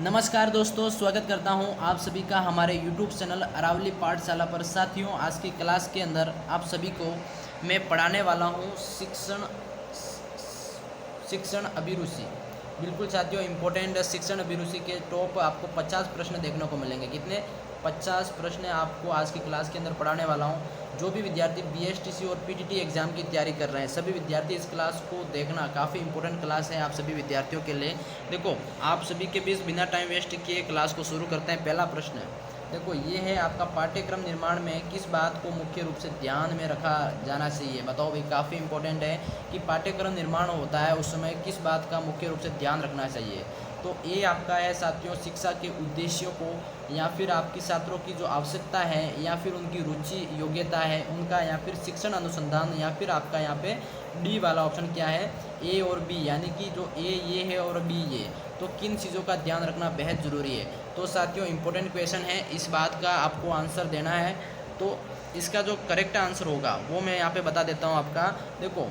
नमस्कार दोस्तों, स्वागत करता हूं आप सभी का हमारे YouTube चैनल अरावली पाठशाला पर। साथियों, आज की क्लास के अंदर आप सभी को मैं पढ़ाने वाला हूं शिक्षण अभिरुचि। बिल्कुल साथियों, इम्पोर्टेंट शिक्षण अभिरुचि के टॉप आपको 50 प्रश्न देखने को मिलेंगे। कितने? 50 प्रश्न आपको आज की क्लास के अंदर पढ़ाने वाला हूं। जो भी विद्यार्थी BSTC और PTT एग्ज़ाम की तैयारी कर रहे हैं, सभी विद्यार्थी इस क्लास को देखना। काफ़ी इंपॉर्टेंट क्लास है आप सभी विद्यार्थियों के लिए। देखो, आप सभी के बीच बिना टाइम वेस्ट किए क्लास को शुरू करते हैं। पहला प्रश्न देखो, ये है आपका, पाठ्यक्रम निर्माण में किस बात को मुख्य रूप से ध्यान में रखा जाना चाहिए? बताओ भाई, काफ़ी इंपॉर्टेंट है कि पाठ्यक्रम निर्माण होता है उस समय किस बात का मुख्य रूप से ध्यान रखना चाहिए। तो ये आपका है साथियों, शिक्षा के उद्देश्यों को, या फिर आपकी छात्रों की जो आवश्यकता है, या फिर उनकी रुचि योग्यता है उनका, या फिर शिक्षण अनुसंधान, या फिर आपका यहाँ पे डी वाला ऑप्शन क्या है, ए और बी, यानी कि जो ए ये है और बी ये। तो किन चीज़ों का ध्यान रखना बेहद ज़रूरी है? तो साथियों, इम्पोर्टेंट क्वेश्चन है, इस बात का आपको आंसर देना है। तो इसका जो करेक्ट आंसर होगा वो मैं यहाँ पे बता देता हूँ आपका। देखो,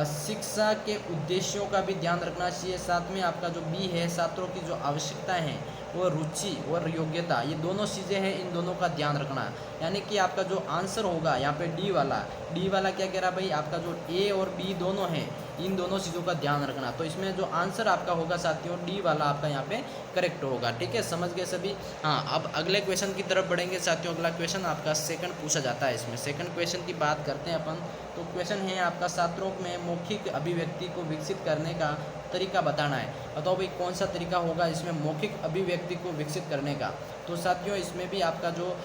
शिक्षा के उद्देश्यों का भी ध्यान रखना चाहिए। साथ में आपका जो बी है, छात्रों की जो आवश्यकताएं हैं, वो रुचि और योग्यता, ये दोनों चीज़ें हैं, इन दोनों का ध्यान रखना है। यानी कि आपका जो आंसर होगा यहाँ पे डी वाला क्या कह रहा है भाई, आपका जो ए और बी दोनों हैं, इन दोनों चीज़ों का ध्यान रखना। तो इसमें जो आंसर आपका होगा साथियों, डी वाला आपका यहाँ पे करेक्ट होगा। ठीक है, समझ गए सभी? हाँ, अब अगले क्वेश्चन की तरफ बढ़ेंगे साथियों। अगला क्वेश्चन आपका सेकंड पूछा जाता है। इसमें सेकंड क्वेश्चन की बात करते हैं अपन। तो क्वेश्चन है आपका, छात्रों में मौखिक अभिव्यक्ति को विकसित करने का तरीका बताना है। बताओ भाई, कौन सा तरीका होगा इसमें मौखिक अभिव्यक्ति को विकसित करने का? तो साथियों, इसमें भी आपका जो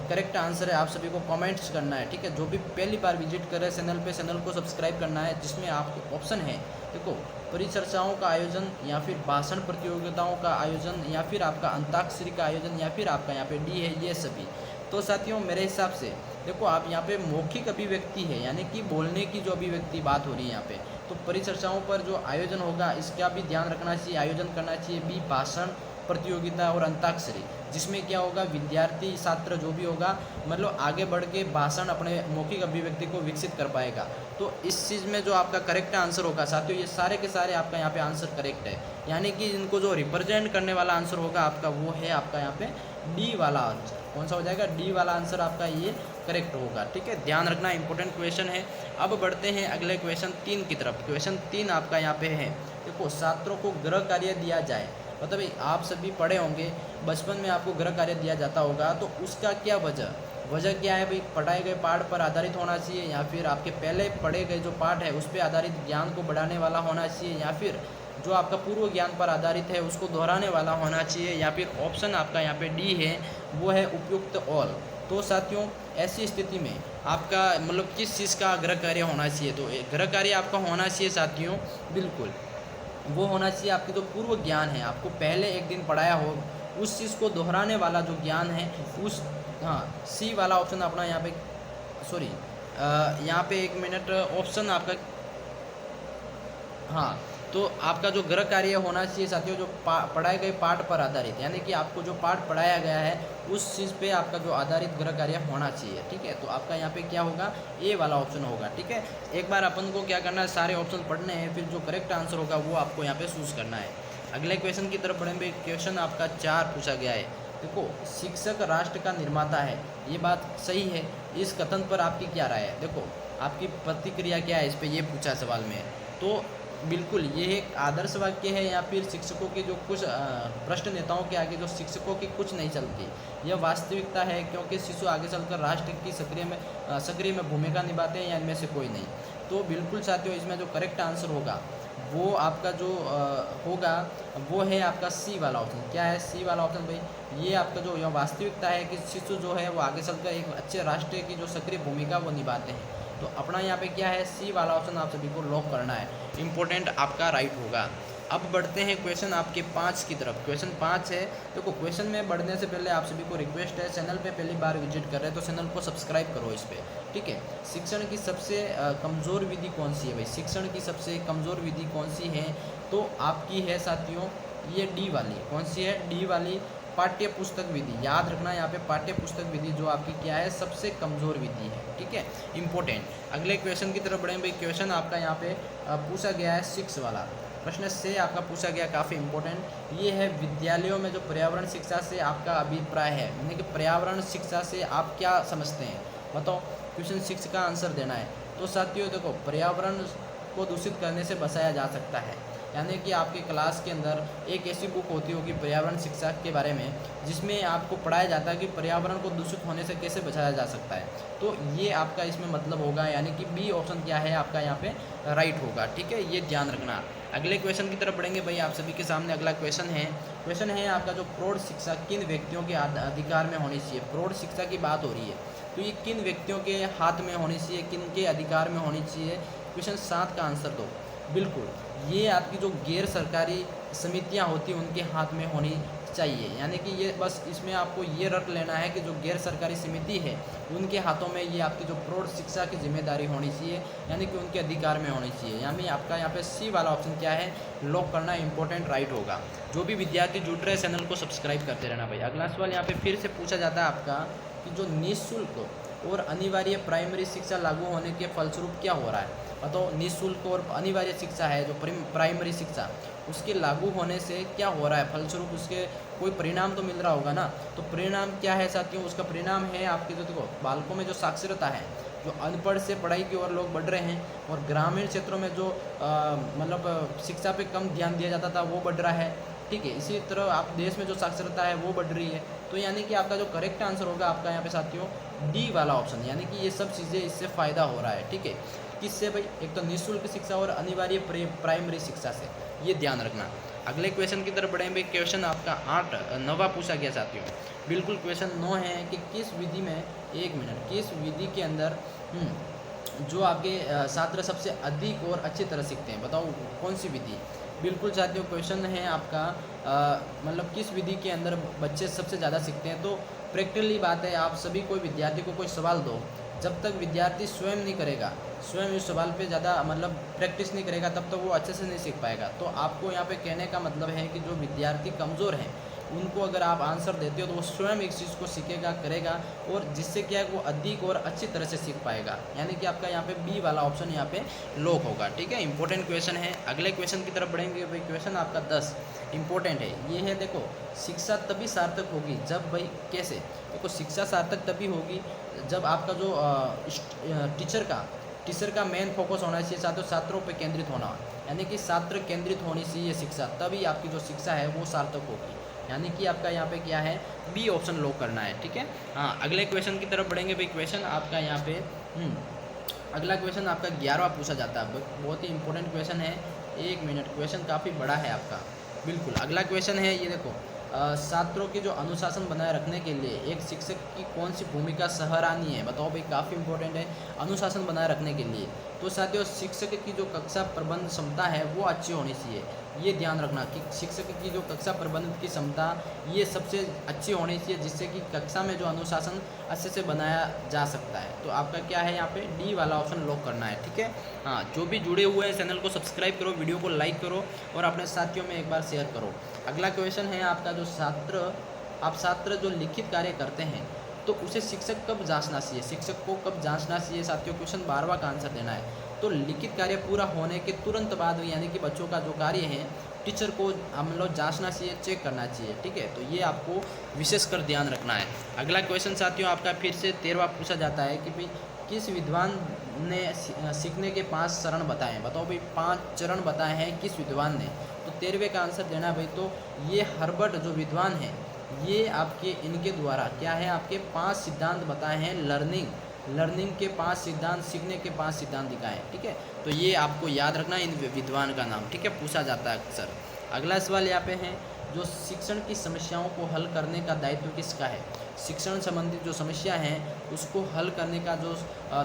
करेक्ट आंसर है, आप सभी को कमेंट्स करना है। ठीक है, जो भी पहली बार विजिट कर रहे हैं चैनल पे, चैनल को सब्सक्राइब करना है, जिसमें आपको ऑप्शन है, देखो, परिचर्चाओं का आयोजन, या फिर भाषण प्रतियोगिताओं का आयोजन, या फिर आपका अंताक्षरी का आयोजन, या फिर आपका यहाँ पे डी है, ये सभी। तो साथियों, मेरे हिसाब से देखो, आप यहाँ पे मौखिक अभिव्यक्ति है, यानी कि बोलने की जो अभिव्यक्ति बात हो रही है यहाँ पे, तो परिचर्चाओं पर जो आयोजन होगा इसका भी ध्यान रखना चाहिए, आयोजन करना चाहिए। बी, भाषण प्रतियोगिता और अंताक्षरी, जिसमें क्या होगा, विद्यार्थी छात्र जो भी होगा, मतलब आगे बढ़ के भाषण, अपने मौखिक अभिव्यक्ति को विकसित कर पाएगा। तो इस चीज़ में जो आपका करेक्ट आंसर होगा साथियों, ये सारे के सारे आपका यहाँ पे आंसर करेक्ट है। यानी कि इनको जो रिप्रेजेंट करने वाला आंसर होगा आपका, वो है आपका यहाँ पे डी वाला आंसर। कौन सा हो जाएगा? डी वाला आंसर आपका ये करेक्ट होगा। ठीक है, ध्यान रखना, इंपॉर्टेंट क्वेश्चन है। अब बढ़ते हैं अगले क्वेश्चन 3 की तरफ। क्वेश्चन 3 आपका यहाँ पे है, देखो, छात्रों को गृह कार्य दिया जाए। मतलब आप सभी पढ़े होंगे, बचपन में आपको गृह कार्य दिया जाता होगा, तो उसका क्या वजह क्या है भाई? पढ़ाए गए पाठ पर आधारित होना चाहिए, या फिर आपके पहले पढ़े गए जो पाठ है उस पर आधारित ज्ञान को बढ़ाने वाला होना चाहिए, या फिर जो आपका पूर्व ज्ञान पर आधारित है उसको दोहराने वाला होना चाहिए, या फिर ऑप्शन आपका यहाँ पे डी है, वो है उपयुक्त ऑल। तो साथियों, ऐसी स्थिति में आपका मतलब किस चीज़ का गृह कार्य होना चाहिए? तो गृह कार्य आपका होना चाहिए साथियों, बिल्कुल वो होना चाहिए आपकी जो पूर्व ज्ञान है, आपको पहले एक दिन पढ़ाया हो, उस चीज़ को दोहराने वाला जो ज्ञान है उस, हाँ, सी वाला ऑप्शन अपना यहाँ पे, सॉरी, यहाँ पे एक मिनट, ऑप्शन आपका, हाँ, तो आपका जो गृह कार्य होना चाहिए साथियों, जो पढ़ाए गए पाठ पर आधारित, यानी कि आपको जो पाठ पढ़ाया गया है उस चीज़ पे आपका जो आधारित गृह कार्य होना चाहिए। ठीक है, तो आपका यहाँ पे क्या होगा? ए वाला ऑप्शन होगा। ठीक है, एक बार अपन को क्या करना है, सारे ऑप्शन पढ़ने हैं, फिर जो करेक्ट आंसर होगा वो आपको यहाँ पे चूज़ करना है। अगले क्वेश्चन की तरफ बढ़ेंगे। क्वेश्चन आपका 4 पूछा गया है। देखो, शिक्षक राष्ट्र का निर्माता है, ये बात सही है? इस कथन पर आपकी क्या राय है? देखो, आपकी प्रतिक्रिया क्या है इस पर, ये पूछा सवाल में। तो बिल्कुल ये एक आदर्श वाक्य है, या फिर शिक्षकों के जो कुछ भ्रष्ट नेताओं के आगे जो शिक्षकों की कुछ नहीं चलती, यह वास्तविकता है, क्योंकि शिशु आगे चलकर राष्ट्र की सक्रिय में भूमिका निभाते हैं, या इनमें से कोई नहीं? तो बिल्कुल साथियों, इसमें जो करेक्ट आंसर होगा वो आपका जो होगा वो है आपका सी वाला ऑप्शन। क्या है सी वाला ऑप्शन भाई? ये आपका जो यह वास्तविकता है कि शिशु जो है वो आगे चलकर एक अच्छे राष्ट्र की जो सक्रिय भूमिका वो निभाते हैं। तो अपना यहाँ पे क्या है, सी वाला ऑप्शन आप सभी को लॉक करना है, इम्पोर्टेंट आपका राइट होगा। अब बढ़ते हैं क्वेश्चन आपके 5 की तरफ। क्वेश्चन 5 है, देखो, क्वेश्चन में बढ़ने से पहले आप सभी को रिक्वेस्ट है, चैनल पे पहली बार विजिट कर रहे हैं तो चैनल को सब्सक्राइब करो इस पर। ठीक है, शिक्षण की सबसे कमज़ोर विधि कौन सी है भाई? शिक्षण की सबसे कमज़ोर विधि कौन सी है? तो आपकी है साथियों ये डी वाली। कौन सी है? डी वाली, पाठ्य पुस्तक विधि। याद रखना, यहाँ पे पाठ्य पुस्तक विधि जो आपकी क्या है, सबसे कमज़ोर विधि है। ठीक है, इंपॉर्टेंट। अगले क्वेश्चन की तरफ बढ़ें भाई। क्वेश्चन आपका यहाँ पे पूछा गया है 6 वाला। प्रश्न से आपका पूछा गया, काफ़ी इंपॉर्टेंट ये है, विद्यालयों में जो पर्यावरण शिक्षा से आपका अभिप्राय है, यानी कि पर्यावरण शिक्षा से आप क्या समझते हैं, बताओ। क्वेश्चन 6 का आंसर देना है। तो साथियों देखो, पर्यावरण को दूषित करने से बचाया जा सकता है, यानी कि आपके क्लास के अंदर एक ऐसी बुक होती होगी पर्यावरण शिक्षा के बारे में, जिसमें आपको पढ़ाया जाता है कि पर्यावरण को दूषित होने से कैसे बचाया जा सकता है। तो ये आपका इसमें मतलब होगा, यानी कि बी ऑप्शन क्या है आपका यहाँ पे राइट होगा, ठीक है, ये ध्यान रखना। अगले क्वेश्चन की तरफ बढ़ेंगे भाई, आप सभी के सामने अगला क्वेश्चन है आपका, जो प्रौढ़ शिक्षा किन व्यक्तियों के अधिकार में होनी चाहिए। प्रौढ़ शिक्षा की बात हो रही है, तो ये किन व्यक्तियों के हाथ में होनी चाहिए, किन के अधिकार में होनी चाहिए। क्वेश्चन 7 का आंसर दो। बिल्कुल, ये आपकी जो गैर सरकारी समितियां होती हैं उनके हाथ में होनी चाहिए, यानी कि ये बस इसमें आपको ये रट लेना है कि जो गैर सरकारी समिति है उनके हाथों में ये आपकी जो प्रौढ़ शिक्षा की जिम्मेदारी होनी चाहिए, यानी कि उनके अधिकार में होनी चाहिए। यानी आपका यहाँ पे सी वाला ऑप्शन क्या है, लॉक करना इंपॉर्टेंट राइट होगा। जो भी विद्यार्थी जुड़ रहे हैं चैनल को सब्सक्राइब करते रहना भाई। अगला सवाल यहाँ पे फिर से पूछा जाता है आपका कि जो निःशुल्क और अनिवार्य प्राइमरी शिक्षा लागू होने के फलस्वरूप क्या हो रहा है। बताओ, निःशुल्क और अनिवार्य शिक्षा है जो प्राइमरी शिक्षा, उसके लागू होने से क्या हो रहा है, फलस्वरूप उसके कोई परिणाम तो मिल रहा होगा ना। तो परिणाम क्या है साथियों, उसका परिणाम है आपके जो देखो बालकों में जो साक्षरता है, जो अनपढ़ से पढ़ाई की ओर लोग बढ़ रहे हैं, और ग्रामीण क्षेत्रों में जो मतलब शिक्षा पे कम ध्यान दिया जाता था वो बढ़ रहा है, ठीक है। इसी तरह आप देश में जो साक्षरता है वो बढ़ रही है। तो यानी कि आपका जो करेक्ट आंसर होगा आपका यहाँ पे साथियों डी वाला ऑप्शन, यानी कि ये सब चीज़ें इससे फ़ायदा हो रहा है, ठीक है। किससे भाई, एक तो निःशुल्क शिक्षा और अनिवार्य प्राइमरी शिक्षा से, ये ध्यान रखना। अगले क्वेश्चन की तरफ बढ़े भाई। क्वेश्चन आपका 9वां पूछा गया साथियों। बिल्कुल, क्वेश्चन 9 है कि किस विधि में, एक मिनट, किस विधि के अंदर जो आपके छात्र सबसे अधिक और अच्छी तरह सीखते हैं, बताओ कौन सी विधि। बिल्कुल साथियों, क्वेश्चन है आपका मतलब किस विधि के अंदर बच्चे सबसे ज़्यादा सीखते हैं। तो प्रैक्टिकली बात है, आप सभी कोई विद्यार्थी को कोई सवाल दो, जब तक विद्यार्थी स्वयं नहीं करेगा, स्वयं इस सवाल पे ज़्यादा मतलब प्रैक्टिस नहीं करेगा, तब तक वो अच्छे से नहीं सीख पाएगा। तो आपको यहाँ पे कहने का मतलब है कि जो विद्यार्थी कमज़ोर हैं उनको अगर आप आंसर देते हो तो वो स्वयं एक चीज़ को सीखेगा, करेगा, और जिससे क्या है वो अधिक और अच्छी तरह से सीख पाएगा। यानी कि आपका यहाँ पे बी वाला ऑप्शन यहाँ पे लॉक होगा, ठीक है। इंपॉर्टेंट क्वेश्चन है। अगले क्वेश्चन की तरफ बढ़ेंगे भाई। क्वेश्चन आपका 10 इंपॉर्टेंट है, ये है देखो, शिक्षा तभी सार्थक होगी जब, भाई कैसे, देखो शिक्षा सार्थक तभी होगी जब आपका जो टीचर का मेन फोकस होना चाहिए छात्रों पर केंद्रित होना, यानी कि छात्र केंद्रित होनी चाहिए शिक्षा, तभी आपकी जो शिक्षा है वो सार्थक होगी। यानी कि आपका यहाँ पे क्या है, बी ऑप्शन लॉक करना है, ठीक है। हाँ, अगले क्वेश्चन की तरफ बढ़ेंगे भाई। क्वेश्चन आपका यहाँ पे अगला क्वेश्चन आपका 11वां पूछा जाता है, बहुत ही इंपॉर्टेंट क्वेश्चन है। एक मिनट, क्वेश्चन काफ़ी बड़ा है आपका। बिल्कुल, अगला क्वेश्चन है ये देखो, छात्रों की जो अनुशासन बनाए रखने के लिए एक शिक्षक की कौन सी भूमिका सराहनीय है, बताओ भाई, काफ़ी इंपॉर्टेंट है अनुशासन बनाए रखने के लिए। तो साथियों, शिक्षक की जो कक्षा प्रबंध क्षमता है वो अच्छी होनी चाहिए, ये ध्यान रखना कि शिक्षक की जो कक्षा प्रबंधन की क्षमता ये सबसे अच्छी होनी चाहिए, जिससे कि कक्षा में जो अनुशासन अच्छे से बनाया जा सकता है। तो आपका क्या है यहाँ पे डी वाला ऑप्शन लॉक करना है, ठीक है। हाँ, जो भी जुड़े हुए हैं चैनल को सब्सक्राइब करो, वीडियो को लाइक करो और अपने साथियों में एक बार शेयर करो। अगला क्वेश्चन है आपका, जो छात्र जो लिखित कार्य करते हैं तो उसे शिक्षक कब जांचना चाहिए, शिक्षक को कब जांचना चाहिए साथियों। क्वेश्चन 12वां का आंसर देना है। तो लिखित कार्य पूरा होने के तुरंत बाद, यानी कि बच्चों का जो कार्य है टीचर को हम लोग जांचना चाहिए, चेक करना चाहिए, ठीक है। तो ये आपको विशेषकर ध्यान रखना है। अगला क्वेश्चन साथियों आपका फिर से 13वां पूछा जाता है कि भाई किस विद्वान ने सीखने के 5 चरण बताए, बताओ भाई 5 चरण बताए हैं किस विद्वान ने। तो 13वें का आंसर देना भाई। तो ये हर्बर्ट जो विद्वान है, ये आपके इनके द्वारा क्या है, आपके 5 सिद्धांत बताए हैं, लर्निंग के 5 सिद्धांत, सीखने के 5 सिद्धांत दिखाएं, ठीक है। तो ये आपको याद रखना इन विद्वान का नाम, ठीक है, पूछा जाता है अक्सर। अगला सवाल यहाँ पे है, जो शिक्षण की समस्याओं को हल करने का दायित्व किसका है। शिक्षण संबंधित जो समस्या है उसको हल करने का जो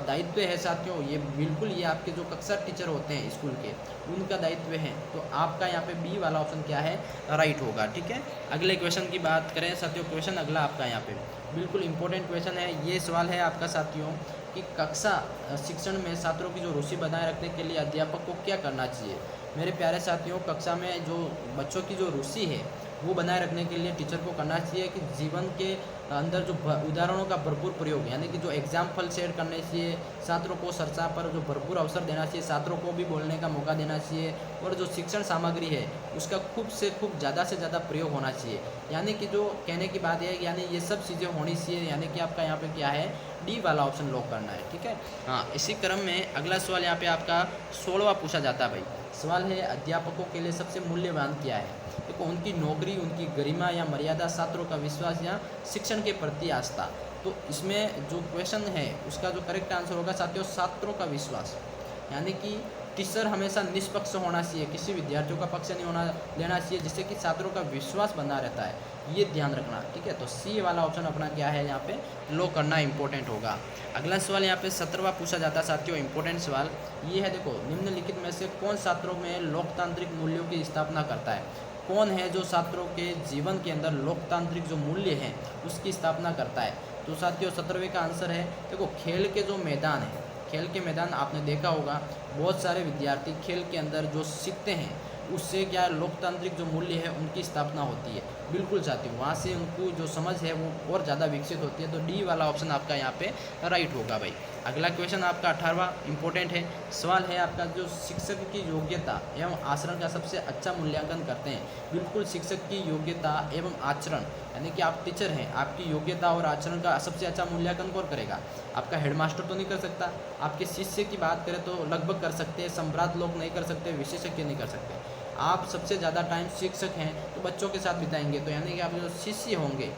दायित्व है साथियों, ये बिल्कुल ये आपके जो कक्षा टीचर होते हैं स्कूल के, उनका दायित्व है। तो आपका यहाँ पे बी वाला ऑप्शन क्या है, राइट होगा, ठीक है। अगले क्वेश्चन की बात करें साथियों, क्वेश्चन अगला आपका यहाँ पे बिल्कुल इंपॉर्टेंट क्वेश्चन है। ये सवाल है आपका साथियों कि कक्षा शिक्षण में छात्रों की जो रुचि बनाए रखने के लिए अध्यापक को क्या करना चाहिए। मेरे प्यारे साथियों, कक्षा में जो बच्चों की जो रुचि है वो बनाए रखने के लिए टीचर को करना चाहिए कि जीवन के अंदर जो उदाहरणों का भरपूर प्रयोग, यानी कि जो एग्जाम्पल शेयर करने चाहिए, छात्रों को चर्चा पर जो भरपूर अवसर देना चाहिए, छात्रों को भी बोलने का मौका देना चाहिए, और जो शिक्षण सामग्री है उसका खूब से खूब ज़्यादा से ज़्यादा प्रयोग होना चाहिए। यानी कि जो कहने की बात है, यानी ये सब चीज़ें होनी चाहिए, यानी कि आपका यहाँ पे क्या है, डी वाला ऑप्शन लॉक करना है। ठीक है, हाँ। इसी क्रम में अगला सवाल यहाँ पे आपका 16वां पूछा जाता है भाई। सवाल है, अध्यापकों के लिए सबसे मूल्यवान क्या है? देखो, उनकी नौकरी, उनकी गरिमा या मर्यादा, छात्रों का विश्वास या शिक्षण के प्रति आस्था। तो इसमें जो क्वेश्चन है उसका जो करेक्ट आंसर होगा साथियों, छात्रों का विश्वास। यानी कि टीचर हमेशा निष्पक्ष होना चाहिए, किसी विद्यार्थियों का पक्ष नहीं होना लेना चाहिए, जिससे कि छात्रों का विश्वास बना रहता है, ये ध्यान रखना। ठीक है, तो सी वाला ऑप्शन अपना क्या है, यहाँ पे लो करना इंपॉर्टेंट होगा। अगला सवाल यहाँ पे 17वां पूछा जाता है साथियों, इंपॉर्टेंट सवाल ये है। देखो, निम्नलिखित में से कौन छात्रों में लोकतांत्रिक मूल्यों की स्थापना करता है? कौन है जो छात्रों के जीवन के अंदर लोकतांत्रिक जो मूल्य हैं उसकी स्थापना करता है? तो साथियों 17वें का आंसर है, देखो, खेल के जो मैदान है, खेल के मैदान आपने देखा होगा, बहुत सारे विद्यार्थी खेल के अंदर जो सीखते हैं उससे क्या लोकतांत्रिक जो मूल्य है उनकी स्थापना होती है। बिल्कुल साथियों, वहाँ से उनको जो समझ है वो और ज़्यादा विकसित होती है। तो डी वाला ऑप्शन आपका यहाँ पे राइट होगा भाई। अगला क्वेश्चन आपका 18वां इंपॉर्टेंट है। सवाल है आपका, जो शिक्षक की योग्यता एवं आचरण का सबसे अच्छा मूल्यांकन करते हैं? बिल्कुल, शिक्षक की योग्यता एवं आचरण, यानी कि आप टीचर हैं, आपकी योग्यता और आचरण का सबसे अच्छा मूल्यांकन कौन करेगा? आपका हेडमास्टर तो नहीं कर सकता। आपके शिष्य की बात करें तो लगभग कर सकते हैं, सम्राट लोग नहीं कर सकते, विशेषज्ञ नहीं कर सकते। आप सबसे ज़्यादा टाइम शिक्षक हैं तो बच्चों के साथ बिताएंगे, तो यानी कि आप जो शिष्य होंगे,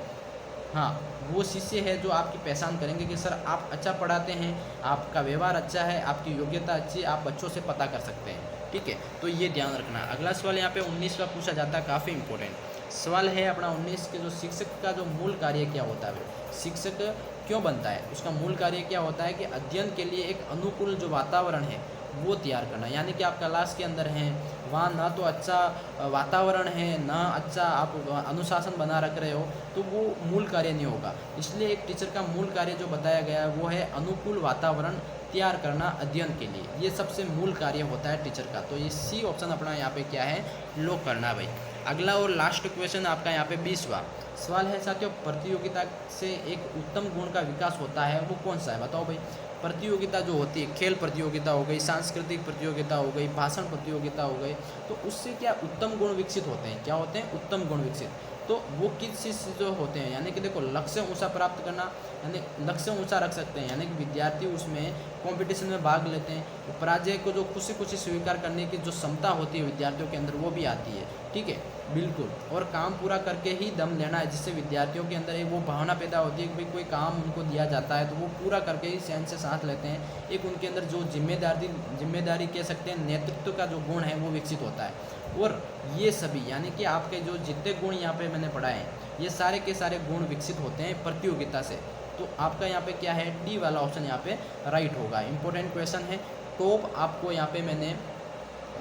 हाँ, वो शिष्य है जो आपकी पहचान करेंगे कि सर आप अच्छा पढ़ाते हैं, आपका व्यवहार अच्छा है, आपकी योग्यता अच्छी है, आप बच्चों से पता कर सकते हैं। ठीक है, तो ये ध्यान रखना। अगला सवाल यहाँ पे 19वां पूछा जाता है, काफ़ी इंपॉर्टेंट सवाल है अपना 19 के, जो शिक्षक का जो मूल कार्य क्या होता है? शिक्षक क्यों बनता है? उसका मूल कार्य क्या होता है कि अध्ययन के लिए एक अनुकूल जो वातावरण है वो तैयार करना। यानी कि आप क्लास के अंदर हैं, वहाँ ना तो अच्छा वातावरण है, ना अच्छा आप अनुशासन बना रख रहे हो, तो वो मूल कार्य नहीं होगा। इसलिए एक टीचर का मूल कार्य जो बताया गया है वो है अनुकूल वातावरण तैयार करना अध्ययन के लिए। ये सबसे मूल कार्य होता है टीचर का। तो ये सी ऑप्शन अपना यहाँ पे क्या है, लॉक करना भाई। अगला और लास्ट क्वेश्चन आपका यहाँ पे 20वां सवाल है साथियों, प्रतियोगिता से एक उत्तम गुण का विकास होता है, वो कौन सा है? बताओ भाई। प्रतियोगिता जो होती है, खेल प्रतियोगिता हो गई, सांस्कृतिक प्रतियोगिता हो गई, भाषण प्रतियोगिता हो गई, तो उससे क्या उत्तम गुण विकसित होते हैं? क्या होते हैं? उत्तम गुण विकसित। तो वो किस चीज़ से जो होते हैं, यानी कि देखो, लक्ष्य ऊंचा प्राप्त करना, यानी लक्ष्य ऊंचा रख सकते हैं, यानी कि विद्यार्थी उसमें कंपटीशन में भाग लेते हैं, पराजय को जो खुशी खुशी स्वीकार करने की जो क्षमता होती है विद्यार्थियों के अंदर वो भी आती है। ठीक है, बिल्कुल। और काम पूरा करके ही दम लेना है, जिससे विद्यार्थियों के अंदर एक वो भावना पैदा होती है कि भाई कोई काम उनको दिया जाता है तो वो पूरा करके ही चैन से सांस लेते हैं। एक उनके अंदर जो जिम्मेदारी कह सकते हैं, नेतृत्व का जो गुण है वो विकसित होता है। और ये सभी, यानी कि आपके जो जितने गुण यहाँ पे मैंने पढ़ाए हैं, ये सारे के सारे गुण विकसित होते हैं प्रतियोगिता से। तो आपका यहाँ पे क्या है, डी वाला ऑप्शन यहाँ पे राइट होगा। इंपॉर्टेंट क्वेश्चन है। टॉप आपको यहाँ पे मैंने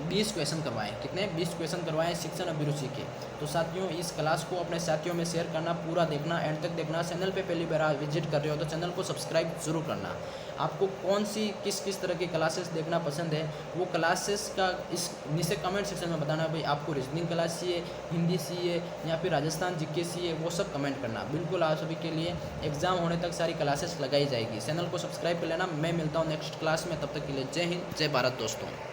20 क्वेश्चन करवाएं। कितने? 20 क्वेश्चन करवाएं शिक्षण अभिरुचि के। तो साथियों, इस क्लास को अपने साथियों में शेयर करना, पूरा देखना, एंड तक देखना। चैनल पे पहली बार विजिट कर रहे हो तो चैनल को सब्सक्राइब जरूर करना। आपको कौन सी किस तरह की क्लासेस देखना पसंद है, वो क्लासेस का इस नीचे कमेंट सेक्शन में बताना। भाई आपको रीजनिंग क्लास चाहिए, हिंदी चाहिए, या फिर राजस्थान जीके चाहिए, वो सब कमेंट करना। बिल्कुल, आप सभी के लिए एग्जाम होने तक सारी क्लासेस लगाई जाएगी। चैनल को सब्सक्राइब कर लेना। मैं मिलता हूँ नेक्स्ट क्लास में, तब तक के लिए जय हिंद, जय भारत दोस्तों।